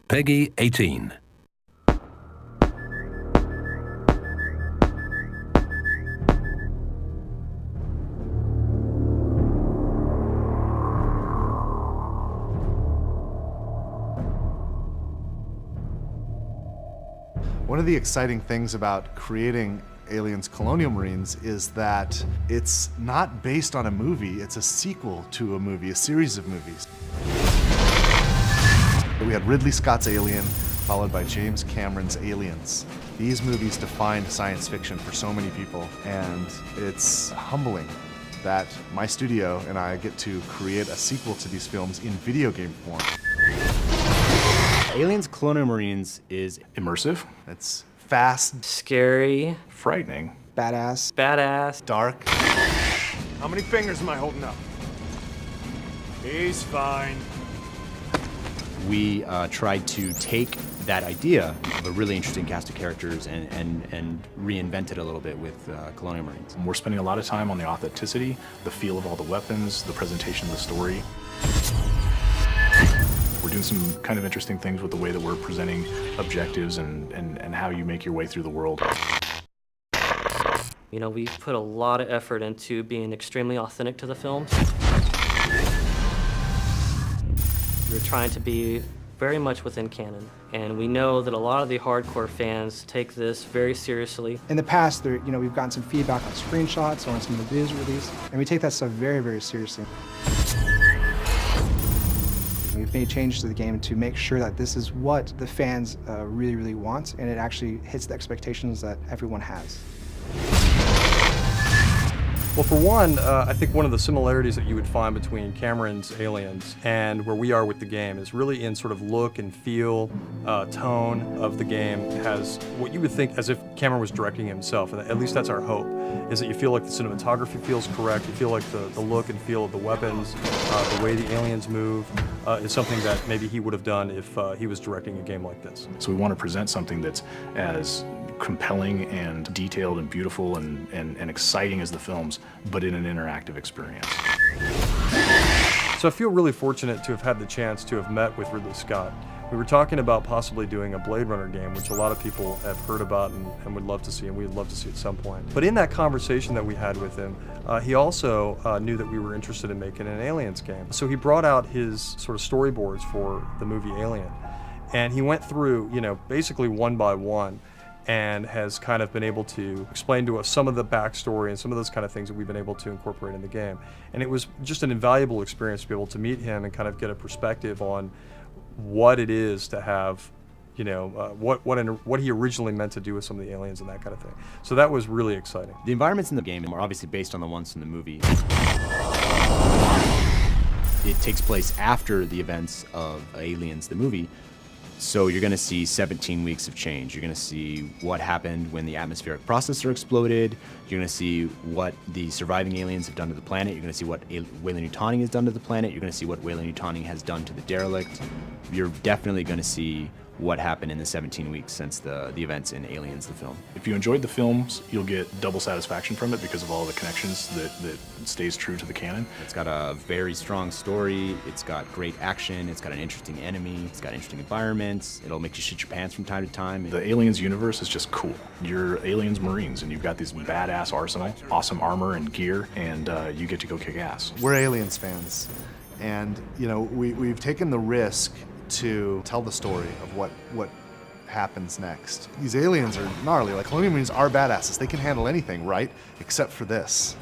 Peggy 18. One of the exciting things about creating Aliens Colonial Marines is that it's not based on a movie, it's a sequel to a movie, a series of movies. We had Ridley Scott's Alien, followed by James Cameron's Aliens. These movies defined science fiction for so many people, and it's humbling that my studio and I get to create a sequel to these films in video game form. Aliens Colonial Marines is immersive, It's fast, Scary, frightening, badass, dark. How many fingers am I holding up? He's fine. we tried to take that idea of a really interesting cast of characters and reinvent it a little bit with Colonial Marines. We're spending a lot of time on the authenticity, the feel of all the weapons, the presentation of the story. We're doing some kind of interesting things with the way that we're presenting objectives and how you make your way through the world. You know, we put a lot of effort into being extremely authentic to the films. We're trying to be very much within canon, and we know that a lot of the hardcore fans take this very seriously. In the past, we've gotten some feedback on screenshots or on some of the videos released, and we take that stuff very, very seriously. We've made changes to the game to make sure that this is what the fans really, really want, and it actually hits the expectations that everyone has. Well, for one, I think one of the similarities that you would find between Cameron's Aliens and where we are with the game is really in sort of look and feel, tone of the game has what you would think as if Cameron was directing himself, and at least that's our hope, is that you feel like the cinematography feels correct, you feel like the look and feel of the weapons, the way the aliens move, is something that maybe he would have done if he was directing a game like this. So we want to present something that's as compelling and detailed and beautiful and exciting as the films, but in an interactive experience. So I feel really fortunate to have had the chance to have met with Ridley Scott. We were talking about possibly doing a Blade Runner game, which a lot of people have heard about and would love to see, and we'd love to see at some point. But in that conversation that we had with him, he also knew that we were interested in making an Aliens game. So he brought out his sort of storyboards for the movie Alien, and he went through, basically one by one, and has kind of been able to explain to us some of the backstory and some of those kind of things that we've been able to incorporate in the game. And it was just an invaluable experience to be able to meet him and kind of get a perspective on what it is to have, what he originally meant to do with some of the aliens and that kind of thing. So that was really exciting. The environments in the game are obviously based on the ones from the movie. It takes place after the events of Aliens, the movie. So you're going to see 17 weeks of change. You're going to see what happened when the atmospheric processor exploded. You're going to see what the surviving aliens have done to the planet. You're going to see what Weyland-Yutani has done to the planet. You're going to see what Weyland-Yutani has done to the derelict. You're definitely going to see what happened in the 17 weeks since the events in Aliens, the film. If you enjoyed the films, you'll get double satisfaction from it because of all the connections that stays true to the canon. It's got a very strong story, it's got great action, it's got an interesting enemy, it's got interesting environments, it'll make you shit your pants from time to time. The Aliens universe is just cool. You're Aliens Marines and you've got this badass arsenal, awesome armor and gear, and you get to go kick ass. We're Aliens fans, and we've taken the risk to tell the story of what happens next. These aliens are gnarly. Like, Colonial Marines are badasses. They can handle anything, right? Except for this.